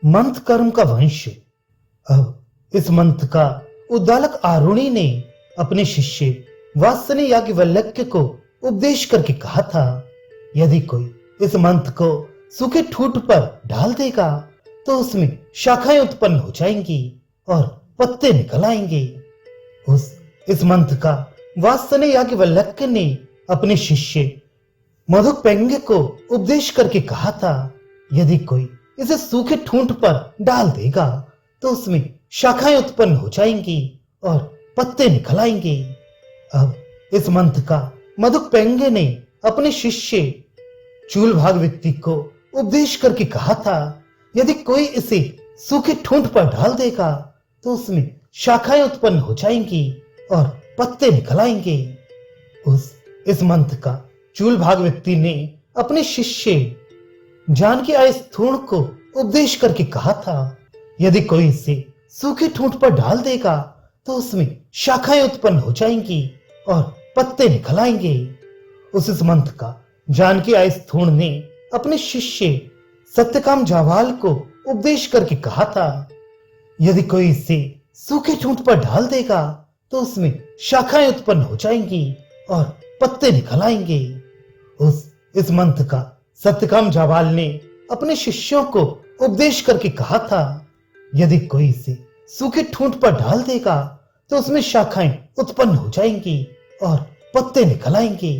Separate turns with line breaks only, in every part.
Month कर्म का वंश। अब इस मंथ का उद्दालक आरुणि ने अपने शिष्य वात्सल्य याज्ञवल्क्य को उपदेश करके कहा था, यदि कोई इस मंत्र को सूखे ठूंठ पर ढाल देगा तो उसमें शाखाएं उत्पन्न हो जाएंगी और पत्ते निकल आएंगे। इस मंत्र का वात्सल्य याज्ञवल्क्य ने अपने शिष्य मधुपेंगे को उपदेश करके कहा था, यदि कोई इसे सूखे ठूंठ पर डाल देगा तो उसमें शाखाएं उत्पन्न हो जाएंगी और पत्ते निकल आएंगे। अब इस मंत्र का मधुपेंगे ने अपने शिष्य चूलभाग व्यक्ति को उपदेश करके कहा था, यदि कोई इसे सूखे ठूंठ पर डाल देगा तो उसमें शाखाएं उत्पन्न हो जाएंगी और पत्ते निकल आएंगे। इस मंत्र का चूलभाग व्यक्ति ने अपने शिष्य जानकी आय स्थूण को उपदेश करके कहा था, यदि कोई इसे सूखे ठूंठ पर डाल देगा तो उसमें शाखाएं उत्पन्न हो जाएंगी और पत्ते निकल आएंगे। इस मंत्र का जानकी आय स्थूण ने अपने शिष्य सत्यकाम जावाल को उपदेश करके कहा था, यदि कोई इसे सूखे ठूंठ पर डाल देगा तो उसमें शाखाएं उत्पन्न हो जाएंगी और पत्ते निकल आएंगे। इस मंत्र का सत्यकाम जावाल ने अपने शिष्यों को उपदेश करके कहा था, यदि कोई इसे सूखे ठूंठ पर डाल देगा तो उसमें शाखाएं उत्पन्न हो जाएंगी और पत्ते निकल आएंगे।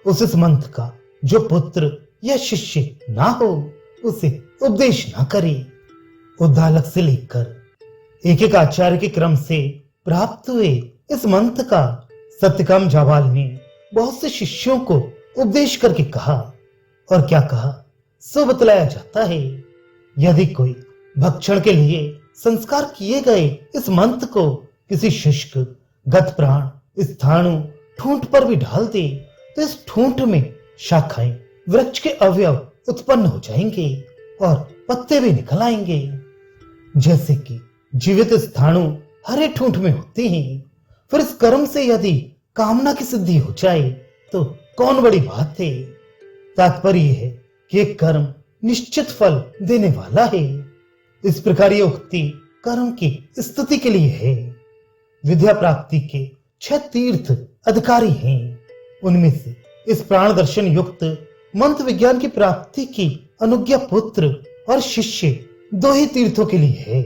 इस मंत्र का जो पुत्र या शिष्य ना हो उसे उपदेश ना करे। उद्दालक से लेकर एक एक आचार्य के क्रम से प्राप्त हुए इस मंत्र का सत्यकाम जावाल ने बहुत से शिष्यों को उपदेश करके कहा, और क्या कहा सो बतलाया जाता है। यदि कोई भक्षण के लिए संस्कार किए गए इस मंत्र को किसी शुष्क गत प्राण स्थाणु ठूंठ पर भी डाल दे तो इस ठूंठ में शाखाएं वृक्ष के अवयव उत्पन्न हो जाएंगे और पत्ते भी निकल आएंगे। जैसे कि जीवित स्थाणु हरे ठूंठ में होते हैं, फिर इस कर्म से यदि कामना की सिद्धि हो जाए तो कौन बड़ी बात है। तात्पर्य है कि एक कर्म निश्चित फल देने वाला है। इस प्रकार ये उक्ति कर्म की स्तुति के लिए है। विद्या प्राप्ति के 6 तीर्थ अधिकारी हैं। उनमें से इस प्राण दर्शन युक्त मंत्र विज्ञान की प्राप्ति की अनुज्ञा पुत्र और शिष्य 2 ही तीर्थों के लिए है।